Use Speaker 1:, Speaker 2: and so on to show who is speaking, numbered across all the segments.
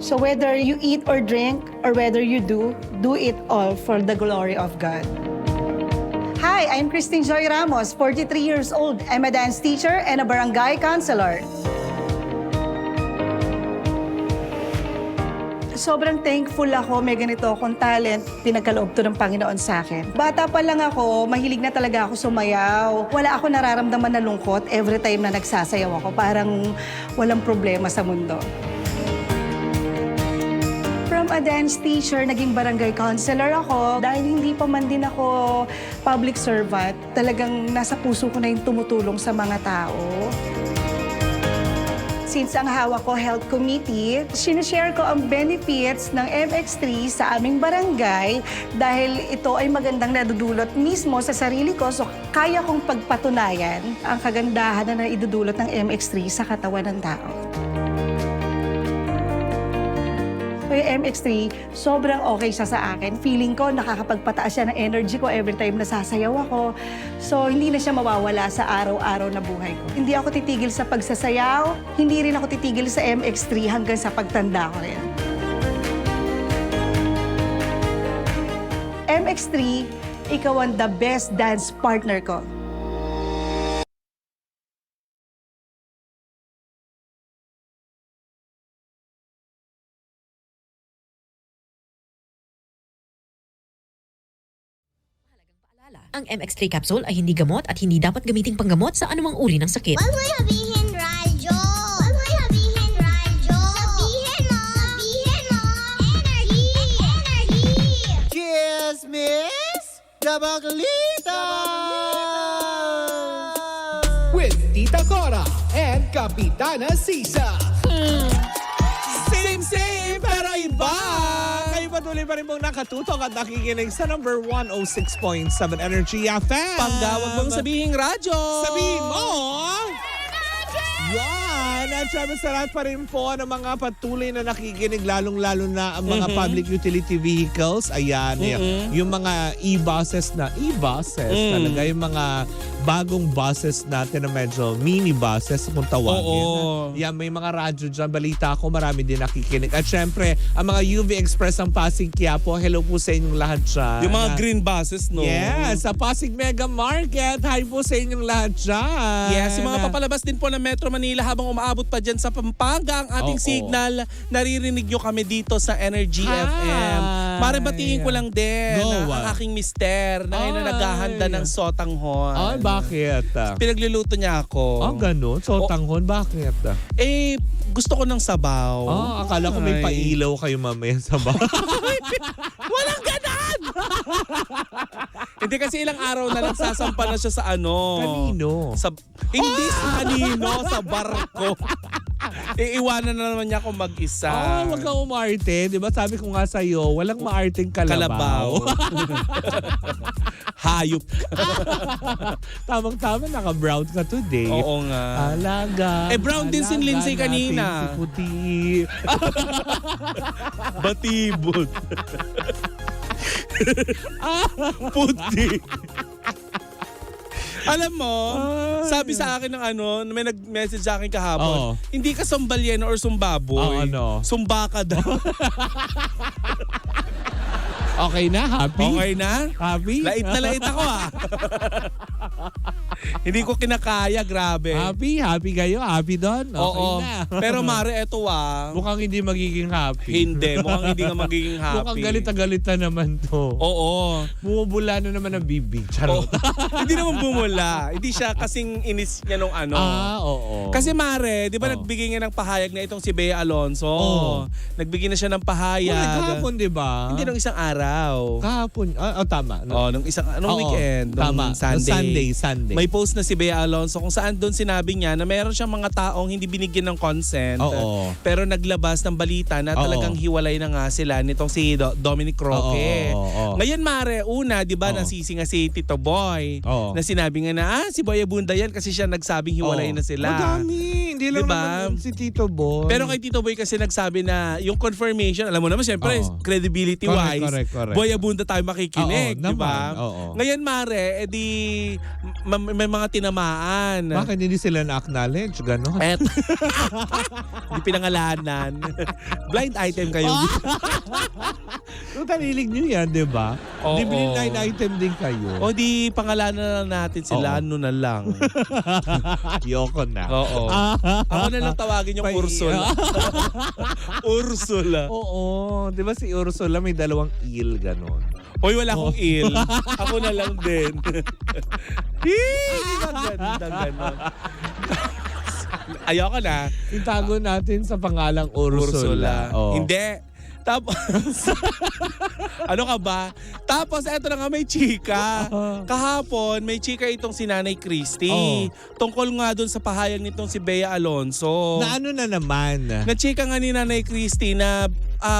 Speaker 1: So whether you eat or drink, or whether you do it all for the glory of God. Hi, I'm Christine Joy Ramos, 43 years old. I'm a dance teacher and a barangay counselor. Sobrang thankful ako, may ganito akong talent, pinagkaloob to ng Panginoon sa akin. Bata pa lang ako, mahilig na talaga ako sumayaw. Wala ako nararamdaman na lungkot every time na nagsasayaw ako. Parang walang problema sa mundo. From a dance teacher, naging barangay counselor ako. Dahil hindi pa man din ako public servant, talagang nasa puso ko na yung tumutulong sa mga tao. Since ang hawak ko health committee, sinishare ko ang benefits ng MX3 sa aming barangay dahil ito ay magandang nadudulot mismo sa sarili ko, so kaya kong pagpatunayan ang kagandahan na naidudulot ng MX3 sa katawan ng tao. So yung MX3, sobrang okay siya sa akin. Feeling ko, nakakapagpataas siya ng energy ko every time nasasayaw ako. So hindi na siya mawawala sa araw-araw na buhay ko. Hindi ako titigil sa pagsasayaw, hindi rin ako titigil sa MX3 hanggang sa pagtanda ko rin. MX3, ikaw ang the best dance partner ko.
Speaker 2: Ang MX3 capsule ay hindi gamot at hindi dapat gamiting panggamot sa anumang uri ng sakit.
Speaker 3: Huwag mo sabihin radyo. Huwag mo sabihin radyo. Sabihin mo. Sabihin mo. Energy. Energy.
Speaker 4: Cheers, Miss Dabaglita!
Speaker 5: With Tita Cora and Kapitana Sisa.
Speaker 4: Same, pero iba! Kayo patuloy pa rin pong nakatutok at nakikinig sa number 106.7 Energy FM.
Speaker 6: Panggawag mong sabihing radyo.
Speaker 4: Sabihin mo! Yan! At syempre sa lahat pa rin po ng mga patuloy na nakikinig, lalong-lalo na ang mga public utility vehicles. Ayan, yung mga e-buses talaga, yung mga bagong buses natin na medyo mini buses kung tawagin.
Speaker 6: Oo.
Speaker 4: Yan, may mga radyo dyan. Balita ko, marami din nakikinig. At syempre, ang mga UV Express ng Pasig Quiapo, hello po sa inyong lahat dyan.
Speaker 6: Yung mga green buses, no?
Speaker 4: Yes, sa Pasig Mega Market. Hi po sa inyong lahat dyan.
Speaker 6: Yes, yung mga papalabas din po ng Metro Manila habang umaabot pa dyan sa Pampanga ang ating signal. Naririnig nyo kami dito sa Energy FM. Mare batiin ko lang din ang aking mister na ngayon na naghahanda ng sotanghon.
Speaker 4: Ay, bakit?
Speaker 6: Pinagluluto niya ako.
Speaker 4: Ganun? Sotanghon, bakit?
Speaker 6: Gusto ko ng sabaw.
Speaker 4: Akala ko may
Speaker 6: Ay.
Speaker 4: pailaw kayo mamaya sa bahay.
Speaker 6: Walang ganan! Hindi kasi ilang araw na nagsasampa na siya sa ano.
Speaker 4: Kanino?
Speaker 6: Hindi sa kanino, sa barko. Iiwanan na naman niya ako mag-isa.
Speaker 4: Wag kang umarte. Di ba sabi ko nga sa'yo, walang maarteng kalabaw.
Speaker 6: Hayop.
Speaker 4: Tamang-tama, naka-brown ka today.
Speaker 6: Oo nga.
Speaker 4: Alaga.
Speaker 6: Brown din si Lindsay kanina.
Speaker 4: Si puti.
Speaker 6: Batibot. Puti. Alam mo, sabi sa akin ng may nag-message sa akin kahapon, hindi ka sambalyeno or sumbaboy. Sumba ka daw.
Speaker 4: Okay na? Happy?
Speaker 6: Okay na?
Speaker 4: Happy?
Speaker 6: Lait na lait ako Hindi ko kinakaya, grabe.
Speaker 4: Happy? Happy kayo? Happy doon? Okay
Speaker 6: Oo.
Speaker 4: na.
Speaker 6: Pero Mare, eto
Speaker 4: Mukhang hindi magiging happy.
Speaker 6: Hindi, mukhang hindi nga magiging happy.
Speaker 4: Mukhang galit na naman to.
Speaker 6: Oo.
Speaker 4: Bumubula na naman ang bibig. Charot.
Speaker 6: Hindi naman bumula. Hindi siya kasing inis niya nung
Speaker 4: Oo.
Speaker 6: Kasi Mare, di ba nagbigay nga ng pahayag na itong si Bea Alonso? Nagbigay na siya ng pahayag.
Speaker 4: Kahapon, di ba?
Speaker 6: Hindi, nung isang araw.
Speaker 4: Kahapon. Tama.
Speaker 6: Nung weekend. Nung
Speaker 4: Tama.
Speaker 6: Sunday.
Speaker 4: Sunday.
Speaker 6: May post na si Bea Alonso kung saan doon sinabi niya na meron siyang mga taong hindi binigyan ng consent. Pero naglabas ng balita na talagang hiwalay na nga sila nitong si Dominic Roque. Ngayon Mare, una, di ba, nasisi nga si Tito Boy na sinabi nga na si Boy Abunda yan kasi siya nagsabing hiwalay na sila.
Speaker 4: Madami. hindi lang
Speaker 6: Diba?
Speaker 4: naman si Tito Boy.
Speaker 6: Pero kay Tito Boy kasi nagsabi na yung confirmation, alam mo naman syempre,
Speaker 4: Oo.
Speaker 6: credibility-wise,
Speaker 4: Correct.
Speaker 6: Boy Abunda tayo makikinig,
Speaker 4: Oo,
Speaker 6: di ba?
Speaker 4: naman, oo.
Speaker 6: Ngayon, Mare, edi may mga tinamaan.
Speaker 4: Bakit hindi sila na-acknowledge? Ganon.
Speaker 6: Et, hindi pinangalanan. Blind item kayo.
Speaker 4: So, tanilig nyo yan, di ba?
Speaker 6: Oo.
Speaker 4: Di blind item din kayo.
Speaker 6: O di pangalanan na lang natin sila,
Speaker 4: Oo.
Speaker 6: ano na lang.
Speaker 4: Ayoko na.
Speaker 6: Oo. Ako na lang tawagin yung Ursula. Ursula.
Speaker 4: Oo. Di ba si Ursula may dalawang il, ganon.
Speaker 6: Hoy, wala akong il. Ako na lang din. Di ba ganda, ganon. Ayoko na.
Speaker 4: Itago natin sa pangalang Ursula. Oo.
Speaker 6: Hindi. Tapos, ano ka ba? Tapos, eto na nga, may chika. Kahapon, may chika itong si Nanay Christy. Tungkol nga dun sa pahayag nitong si Bea Alonso.
Speaker 4: Na ano na naman?
Speaker 6: Na-chika nga ni Nanay Christy na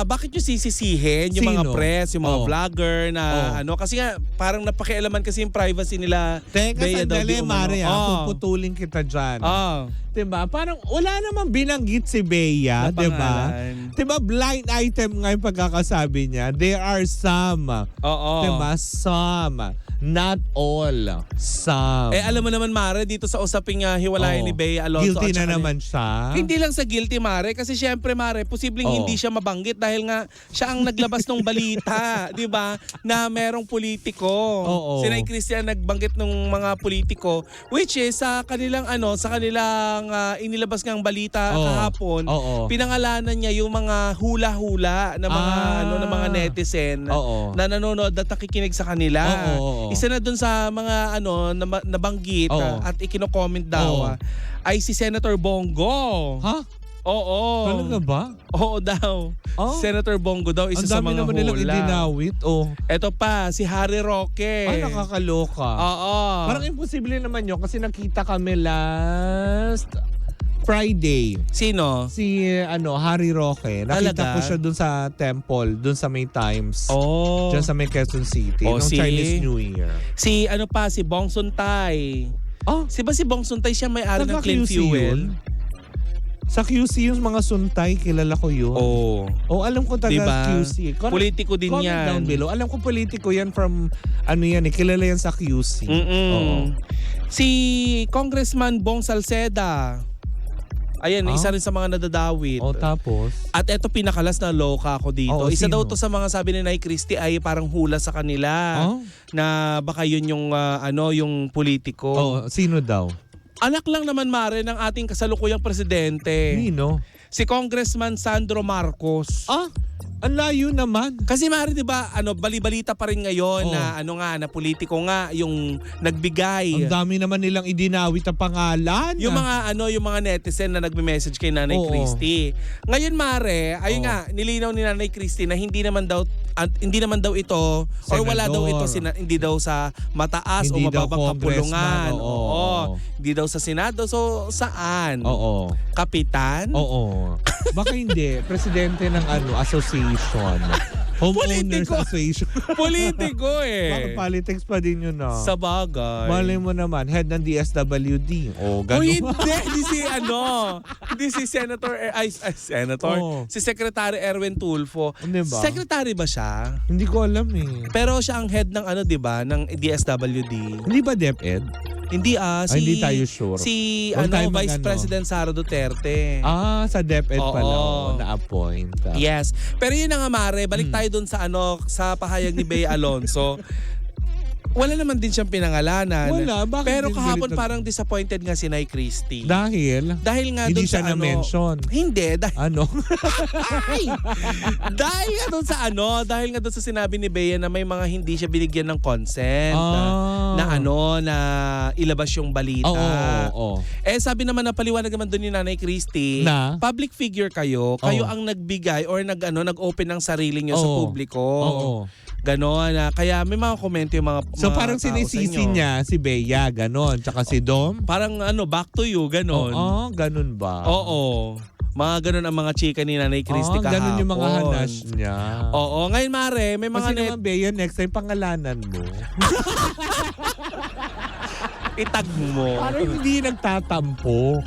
Speaker 6: bakit yung sisisihin yung mga
Speaker 4: Sino?
Speaker 6: press, yung mga
Speaker 4: Oh.
Speaker 6: vlogger na
Speaker 4: Oh.
Speaker 6: ano. Kasi nga, parang napakialaman kasi yung privacy nila.
Speaker 4: Teka,
Speaker 6: Bea daw,
Speaker 4: sandali,
Speaker 6: di umano.
Speaker 4: Mare,
Speaker 6: Oh.
Speaker 4: puputulin kita dyan.
Speaker 6: Oh.
Speaker 4: Diba? Parang wala namang binanggit si Bea,
Speaker 6: Na
Speaker 4: diba?
Speaker 6: pangalan.
Speaker 4: Diba, blind item nga yung pagkakasabi niya. There are some.
Speaker 6: Oo.
Speaker 4: Diba? Some. Not all. Some.
Speaker 6: Alam mo naman, Mare, dito sa usaping hiwalayan
Speaker 4: Oo.
Speaker 6: ni Bea Alonso.
Speaker 4: Guilty
Speaker 6: at saka
Speaker 4: na naman siya.
Speaker 6: Hindi lang sa guilty, Mare. Kasi syempre, Mare, posibleng
Speaker 4: Oo.
Speaker 6: hindi siya mabanggit dahil nga siya ang naglabas ng balita, di ba? Na merong politiko.
Speaker 4: Oo.
Speaker 6: Si Nay Christian nagbanggit ng mga politiko, which is sa kanilang inilabas ngang balita
Speaker 4: Oo.
Speaker 6: kahapon,
Speaker 4: Oo.
Speaker 6: pinangalanan niya yung mga hula-hula na mga ng mga netizen
Speaker 4: Oo.
Speaker 6: na nanonood at nakikinig sa kanila.
Speaker 4: Oo.
Speaker 6: Isa na dun sa mga nabanggit
Speaker 4: Oo.
Speaker 6: at ikino-comment daw
Speaker 4: Oo.
Speaker 6: ay si Senator Bongo.
Speaker 4: Ha?
Speaker 6: Oo.
Speaker 4: Talaga ba?
Speaker 6: Oo daw.
Speaker 4: Oh?
Speaker 6: Senator Bongo daw, isa
Speaker 4: Ang
Speaker 6: sa
Speaker 4: dami
Speaker 6: mga
Speaker 4: naman nilang
Speaker 6: hula.
Speaker 4: idinawit. Oh.
Speaker 6: Eto pa, si Harry Roque.
Speaker 4: Ay, nakakaloka.
Speaker 6: Oo.
Speaker 4: Parang imposible naman yun kasi nakita kami last Friday.
Speaker 6: Sino?
Speaker 4: Si Harry Roque. Nakita
Speaker 6: Talaga?
Speaker 4: ko siya dun sa temple, dun sa May Times.
Speaker 6: Oh.
Speaker 4: Diyan sa May Quezon City.
Speaker 6: Oh,
Speaker 4: nung
Speaker 6: si-
Speaker 4: Chinese New Year.
Speaker 6: Si Bong Suntay.
Speaker 4: Oh,
Speaker 6: Si Bong Suntay siya may-ari ng
Speaker 4: taga
Speaker 6: Clean
Speaker 4: QC
Speaker 6: Fuel.
Speaker 4: yun? Sa QC yung mga suntay, kilala ko yun.
Speaker 6: Oo.
Speaker 4: Oh, alam ko taga
Speaker 6: Diba?
Speaker 4: QC.
Speaker 6: Politiko din
Speaker 4: comment
Speaker 6: yan.
Speaker 4: down below. Alam ko politiko yan from, kilala yan sa QC. Oo.
Speaker 6: Si Congressman Bong Salceda. Ayan, isa rin sa mga nadadawit.
Speaker 4: Oh, tapos?
Speaker 6: At eto pinakalas na loka ako dito.
Speaker 4: Oo,
Speaker 6: Isa
Speaker 4: sino?
Speaker 6: daw to sa mga sabi ni Nay Christie ay parang hula sa kanila.
Speaker 4: Oh?
Speaker 6: Na baka yun yung yung politiko.
Speaker 4: Oh, sino daw?
Speaker 6: Anak lang naman, Mare, ng ating kasalukuyang presidente.
Speaker 4: Sino?
Speaker 6: Si Congressman Sandro Marcos.
Speaker 4: Ah, ang layo naman.
Speaker 6: Kasi Mare, 'di ba, bali-balita pa rin ngayon
Speaker 4: Oo.
Speaker 6: na na politiko nga yung nagbigay.
Speaker 4: Ang dami naman nilang idinawit ang pangalan.
Speaker 6: Yung mga netizen na nagme-message kay Nanay
Speaker 4: Oo.
Speaker 6: Christie. Ngayon, Mare, ayun
Speaker 4: Oo.
Speaker 6: nga, nilinaw ni Nanay Christie na hindi naman daw ito or wala daw ito hindi daw sa mataas
Speaker 4: Hindi
Speaker 6: o
Speaker 4: daw
Speaker 6: mababang kapulungan.
Speaker 4: congressman, oo.
Speaker 6: Hindi daw sa Senado. So, saan?
Speaker 4: Oo.
Speaker 6: Kapitan?
Speaker 4: Oo. Baka hindi. Presidente ng association. Homeowners
Speaker 6: Politiko.
Speaker 4: Association.
Speaker 6: Politiko
Speaker 4: Bakit politics pa din yun
Speaker 6: Sa bagay.
Speaker 4: Malay mo naman, head ng DSWD. Oh,
Speaker 6: O
Speaker 4: ganun.
Speaker 6: hindi, hindi si Senator, Senator,
Speaker 4: Oo.
Speaker 6: si Secretary Erwin Tulfo.
Speaker 4: Diba?
Speaker 6: Secretary ba siya?
Speaker 4: Hindi ko alam eh.
Speaker 6: Pero siya ang head ng ng DSWD.
Speaker 4: Hindi ba DepEd?
Speaker 6: Hindi
Speaker 4: hindi tayo sure.
Speaker 6: Si
Speaker 4: Huwag tayo
Speaker 6: Vice President Sara Duterte.
Speaker 4: Sa DepEd
Speaker 6: Oo.
Speaker 4: pala. Na-appoint.
Speaker 6: Yes. Pero yun na nga, Mare, balik tayo dun sa sa pahayag ni Bea Alonso. Wala naman din siyang pinangalanan.
Speaker 4: Wala. Bakit
Speaker 6: Pero
Speaker 4: din
Speaker 6: kahapon
Speaker 4: galit na-
Speaker 6: parang disappointed nga si Nay Christie.
Speaker 4: Dahil
Speaker 6: Dahil nga
Speaker 4: hindi
Speaker 6: dun
Speaker 4: siya
Speaker 6: sa
Speaker 4: na-mention.
Speaker 6: Hindi, dahil dahil nga dun sa sinabi ni Bea na may mga hindi siya binigyan ng consent na ilabas yung balita.
Speaker 4: Oo.
Speaker 6: Sabi naman na paliwanag naman doon ni Nanay Christie,
Speaker 4: Na?
Speaker 6: public figure kayo ang nagbigay or nag-open ng sarili nyo sa
Speaker 4: Oo.
Speaker 6: publiko.
Speaker 4: Oo.
Speaker 6: Ganon kaya may mga komento yung mga
Speaker 4: So
Speaker 6: mga
Speaker 4: parang
Speaker 6: tao sa
Speaker 4: sinisisi
Speaker 6: inyo.
Speaker 4: niya si Bea, ganon. Tsaka si Dom.
Speaker 6: Parang back to you, ganon.
Speaker 4: Oo, ganon ba?
Speaker 6: Oo. Mga ganon ang mga chika ni Nanay Christie kahapon.
Speaker 4: Ganon yung mga hanas niya.
Speaker 6: Oo. Ngayon, Mare, may mga
Speaker 4: Kasi naman, Bea, next time pangalanan mo.
Speaker 6: Itag mo.
Speaker 4: Parang hindi nagtatampo.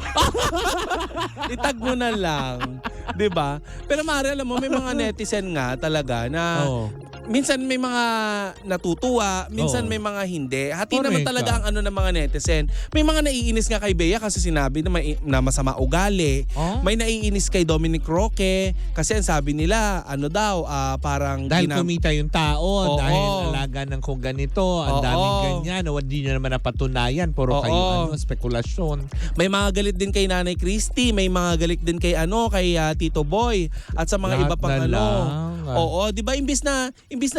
Speaker 6: Itag mo na lang. 'Di ba? Pero Mare, alam mo, may mga netizen nga talaga na
Speaker 4: Oo.
Speaker 6: minsan may mga natutuwa, minsan
Speaker 4: Oo.
Speaker 6: may mga hindi. Hati
Speaker 4: Correct
Speaker 6: naman talaga ang ano ng mga netizen. May mga naiinis nga kay Bea kasi sinabi na masama ugali.
Speaker 4: Oh?
Speaker 6: May naiinis kay Dominic Roque kasi ang sabi nila, ano daw, parang
Speaker 4: Dahil kumita yung tao,
Speaker 6: Oo.
Speaker 4: dahil alaga ng kung ganito, ang
Speaker 6: Oo.
Speaker 4: daming ganyan, hindi nyo naman napatunayan, puro
Speaker 6: Oo.
Speaker 4: kayo spekulasyon.
Speaker 6: May mga galit din kay Nanay Christy, may mga galit din kay kay Tito Boy at sa mga
Speaker 4: Lahat
Speaker 6: iba pang
Speaker 4: na lang.
Speaker 6: Oo, 'di ba imbis na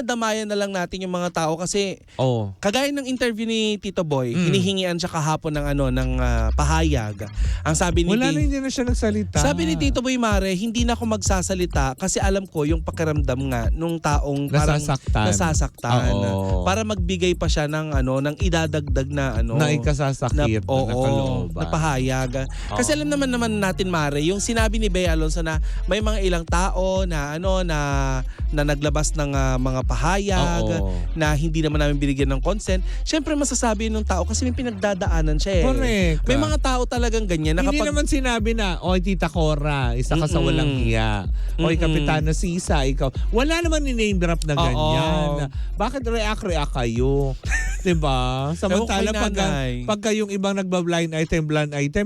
Speaker 6: damayan na lang natin yung mga tao kasi
Speaker 4: Oh.
Speaker 6: kagaya ng interview ni Tito Boy, hinihingian siya kahapon ng pahayag. Ang sabi ni
Speaker 4: Wala na, hindi na siya nagsalita.
Speaker 6: Sabi ni Tito Boy Mare, hindi na ako magsasalita kasi alam ko yung pakiramdam nga nung taong parang nasasaktan.
Speaker 4: Oo.
Speaker 6: Para magbigay pa siya ng ng idadagdag na
Speaker 4: na ikasasakit, na nakalooban.
Speaker 6: na pahayag. Kasi alam naman natin Mare, yung sinabi ni Bea Alonzo na may mga ilang tao na na naglabas ng mga pahayag
Speaker 4: Oo.
Speaker 6: na hindi naman namin binigyan ng consent. Syempre masasabi ng tao kasi may pinagdadaanan siya eh.
Speaker 4: Correct.
Speaker 6: May mga tao talagang ganyan na
Speaker 4: Hindi
Speaker 6: kapag
Speaker 4: naman sinabi na, oy Tita Cora, isa ka sa walang hiya. Oy Kapitana Sisa, ikaw. Wala naman ni-name drop na ganyan. Bakit react kayo? Diba? Samantala
Speaker 6: Ewan kay nanay.
Speaker 4: pagka yung ibang nagba-blind item,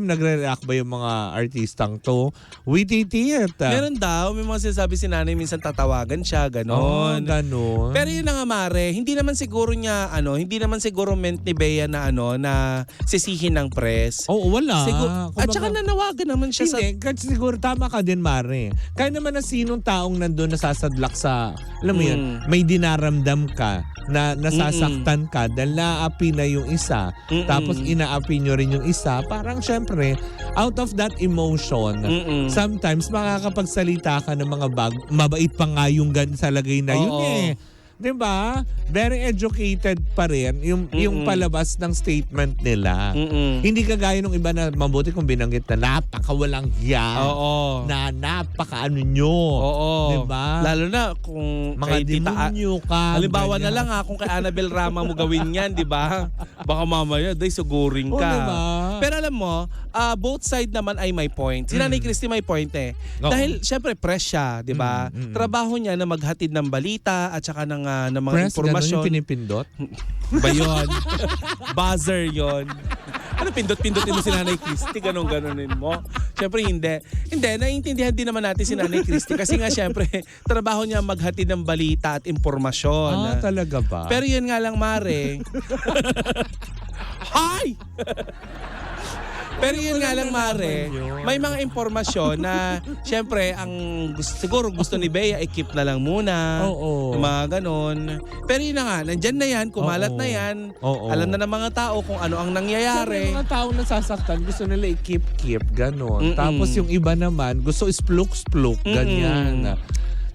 Speaker 4: nagre-react ba yung mga artistang to? Witty-tit.
Speaker 6: meron daw, may mga sinasabi si nanay, minsan tatawagan siya, ganon.
Speaker 4: Ganon.
Speaker 6: Pero yun na nga Mare, hindi naman siguro meant ni Bea na na sisihin ng press.
Speaker 4: Oo, wala.
Speaker 6: At saka nanawagan naman siya
Speaker 4: Hindi, kasi siguro tama ka din, Mare. Kaya naman na sinong taong nandun nasasadlak sa, alam mo yun, may dinaramdam ka na nasasaktan ka dahil naapi na yung isa, tapos inaapi nyo rin yung isa, parang syempre, out of that emotion, sometimes makakapagsalita ka ng mga mabait pa nga yung sa lagay na yun eh. 'Di ba? Very educated pa rin yung palabas ng statement nila. Hindi kagaya nung iba na mabuti kung binanggit na napakawalang hiya.
Speaker 6: Oo.
Speaker 4: Na napakaano nyo.
Speaker 6: Oo.
Speaker 4: 'Di ba?
Speaker 6: Lalo na kung
Speaker 4: Mga
Speaker 6: kay Tita
Speaker 4: demonyo ka.
Speaker 6: halimbawa na
Speaker 4: ganyan.
Speaker 6: lang kung kay Annabel Rama mo gawin yan, di ba? Baka mamaya, suguring
Speaker 4: Oo,
Speaker 6: ka.
Speaker 4: diba?
Speaker 6: Pero alam mo, both side naman ay may point. Si Nanay Christy may point eh.
Speaker 4: Oo.
Speaker 6: Dahil syempre press siya, di ba? Trabaho niya na maghatid ng balita at saka ng mga
Speaker 4: Press, ganun
Speaker 6: impormasyon.
Speaker 4: yung pinipindot.
Speaker 6: Ba yun? Buzzer yun. Ano pindot-pindotin mo si Nanay Christy? Ganon-ganonin mo? Syempre hindi. Hindi, naiintindihan din naman natin si Nanay Christy kasi nga syempre trabaho niya maghatid ng balita at impormasyon.
Speaker 4: Talaga ba?
Speaker 6: Pero yun nga lang Mare. Hi! Pero yun nga lang Mare, may mga impormasyon na syempre siguro gusto ni Bea i-keep na lang muna.
Speaker 4: Oo.
Speaker 6: Yung mga ganon. Pero yun na nga, nandyan na yan, kumalat na yan.
Speaker 4: Oo.
Speaker 6: Alam na ng mga tao kung ano ang nangyayari.
Speaker 4: Yung mga taong nasasaktan, gusto nila i-keep, ganon. Tapos yung iba naman, gusto ispluk-spluk, ganyan.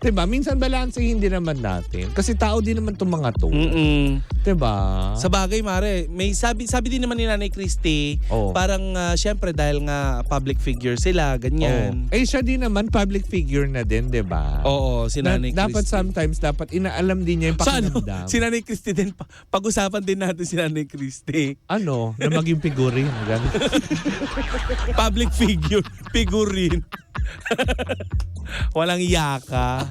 Speaker 4: Diba? Minsan balansehin din naman natin. Kasi tao din naman itong mga to. Diba?
Speaker 6: Sa bagay, Mare, may sabi din naman ni Nanay Christy,
Speaker 4: Oo.
Speaker 6: parang syempre dahil nga public figure sila, ganyan.
Speaker 4: Eh siya din naman public figure na din, diba?
Speaker 6: Oo, si Nanay Christy.
Speaker 4: Dapat sometimes, inaalam din niya yung
Speaker 6: Sa ano,
Speaker 4: pakiramdam.
Speaker 6: si Nanay Christy din, pag-usapan din natin si Nanay Christy.
Speaker 4: Ano? Na maging figurine. Ganun.
Speaker 6: Public figurine. Walang yaka.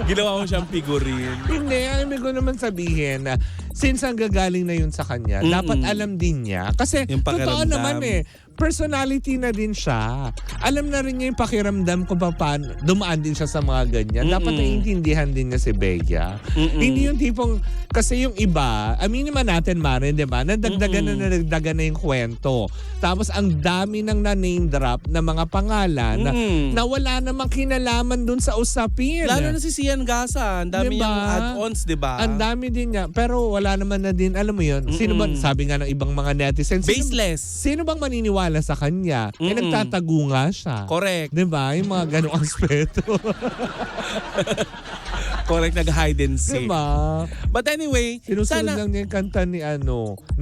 Speaker 6: Ginawa mo siyang figurine.
Speaker 4: Hindi, ang ibig ko naman sabihin na since ang gagaling na yun sa kanya, dapat alam din niya. Kasi
Speaker 6: Yung
Speaker 4: totoo
Speaker 6: pakiramdam.
Speaker 4: naman personality na din siya. Alam na rin niya yung pakiramdam kung paano. Dumaan din siya sa mga ganyan. Dapat naiintindihan din niya si Bea. Hindi yung tipong, kasi yung iba, aminin man natin Mare, di ba? Nadagdagan na yung kwento. Tapos ang dami nang na-name drop na mga pangalan na wala namang kinalaman dun sa usapin.
Speaker 6: Lalo na si Sian Gasa. Ang dami
Speaker 4: Diba?
Speaker 6: niyang add-ons, di ba?
Speaker 4: Ang dami din niya. Pero wala naman na din, alam mo yun, sino ba, sabi nga ng ibang mga netizens,
Speaker 6: Baseless.
Speaker 4: Sino bang maniniwala sa kanya? Eh, nagtatago nga siya.
Speaker 6: Correct.
Speaker 4: Diba? Yung mga ganong aspeto.
Speaker 6: Correct, nag-hide and seek.
Speaker 4: Diba?
Speaker 6: But anyway,
Speaker 4: Sinusunod
Speaker 6: sana,
Speaker 4: lang niya yung kanta ni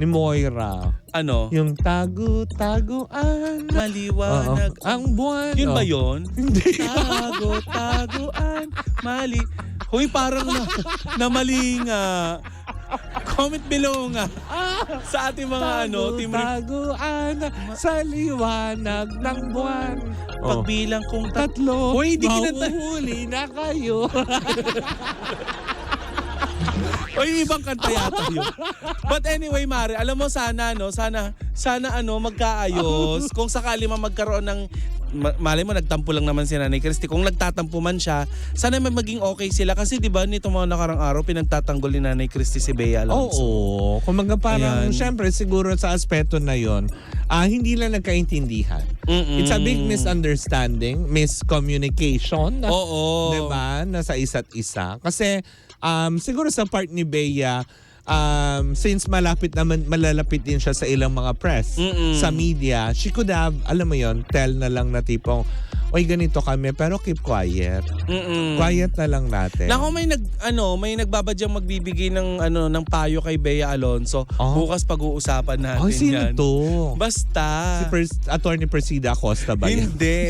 Speaker 4: Moira.
Speaker 6: ano,
Speaker 4: Yung tago-taguan.
Speaker 6: maliwanag.
Speaker 4: Ang buwan.
Speaker 6: Yun ba yun?
Speaker 4: Hindi.
Speaker 6: Tago-taguan, mali. Huy, parang na mali nga. Comment below nga sa ating mga team
Speaker 4: Taguan sa liwanag ng buwan.
Speaker 6: Pagbilang kong
Speaker 4: Tatlo,
Speaker 6: Hoy, hindi kinanta.
Speaker 4: mahuhuli na kayo.
Speaker 6: Oy, ibang kanta yata yun. But anyway, Mare, alam mo sana magkaayos. Kung sakali man magkaroon ng malay mo nagtampo lang naman si Nanay Christy. Kung nagtatampo man siya, sana may maging okay sila kasi 'di ba nitong mga nakarang araw pinagtatanggol ni Nanay Christy si Bea Alonzo.
Speaker 4: Oo. Kumbaga parang,
Speaker 6: Ayan.
Speaker 4: syempre siguro sa aspeto na yon, hindi lang nagkaintindihan. It's a big misunderstanding, miscommunication.
Speaker 6: Oo.
Speaker 4: Diba? Na sa isa't isa. Kasi siguro sa part ni Bea, since malalapit din siya sa ilang mga press, sa media, she could have, alam mo yon, tell na lang na tipong, oy ganito kami pero keep quiet. Quiet na lang natin.
Speaker 6: Nako may nagbabadyang magbibigay ng payo kay Bea Alonzo. Bukas pag-uusapan natin
Speaker 4: Oh, sino
Speaker 6: yan.
Speaker 4: to?
Speaker 6: Basta.
Speaker 4: Si Attorney Presida Acosta ba yan?
Speaker 6: Hindi.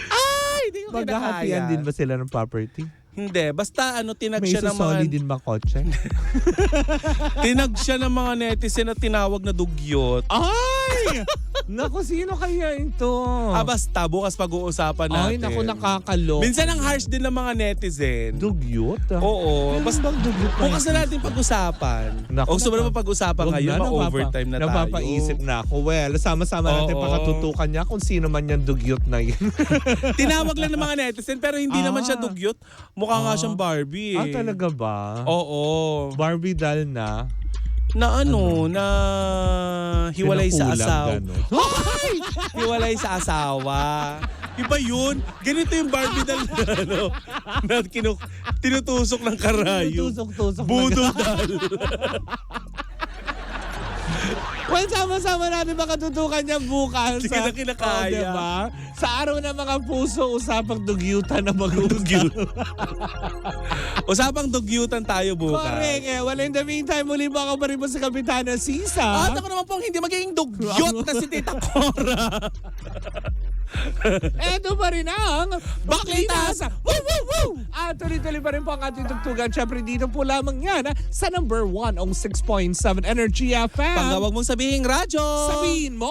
Speaker 6: Ay, hindi ko
Speaker 4: Maghahatian din ba sila ng property?
Speaker 6: Hindi. Basta tinag
Speaker 4: May
Speaker 6: siya ng
Speaker 4: isusoli
Speaker 6: mga
Speaker 4: din ba kotse?
Speaker 6: tinag siya ng mga netizen na tinawag na dugyot.
Speaker 4: Ay! Naku, sino kaya ito?
Speaker 6: Basta bukas pag-uusapan natin.
Speaker 4: Ay, naku, nakakalo.
Speaker 6: Minsan ang harsh din ng mga netizen.
Speaker 4: Dugyot?
Speaker 6: Oo.
Speaker 4: Ano
Speaker 6: Basta
Speaker 4: bang dugyot na
Speaker 6: bukas
Speaker 4: yun?
Speaker 6: na natin pag-usapan.
Speaker 4: Naku,
Speaker 6: O gusto mo na pag-usapan
Speaker 4: Huwag
Speaker 6: ngayon?
Speaker 4: na,
Speaker 6: Ma-overtime na tayo.
Speaker 4: Napapaisip na ako. Well, sama-sama natin
Speaker 6: Oo.
Speaker 4: pakatutukan niya kung sino man yung dugyot na yun.
Speaker 6: Tinawag lang ng mga netizen pero hindi naman siya dugyot. Mukha nga siyang Barbie.
Speaker 4: Talaga ba?
Speaker 6: Oo.
Speaker 4: Barbie doll na.
Speaker 6: Na hiwalay sa
Speaker 4: Pinakulang,
Speaker 6: asawa.
Speaker 4: ganon.
Speaker 6: Hiwalay sa asawa. Iba yun. Ganito yung Barbie doll na tinutusok ng karayo.
Speaker 4: Tusok-tusok.
Speaker 6: Budol doll.
Speaker 4: Well, sama-sama natin makatutukan niya bukas.
Speaker 6: Hindi ka na kinakaya.
Speaker 4: Diba? Sa araw ng mga puso, usapang dugyutan na mag-uusap.
Speaker 6: Usapang dugyutan tayo bukas.
Speaker 4: Correct. Well, in the meantime, muli ba ako sa Kapitana Sisa?
Speaker 6: At ako naman pong hindi magiging dugyot na si Tita Cora.
Speaker 4: Eto pa rin ang
Speaker 6: Baklitas!
Speaker 4: Woo, woo, woo! At tuloy-tuloy pa rin po ang ating tugtugan. Siyempre dito po lamang yan sa number 1 on 6.7 Energy FM.
Speaker 6: Panggawag mong sabihing radyo.
Speaker 4: Sabihin mo,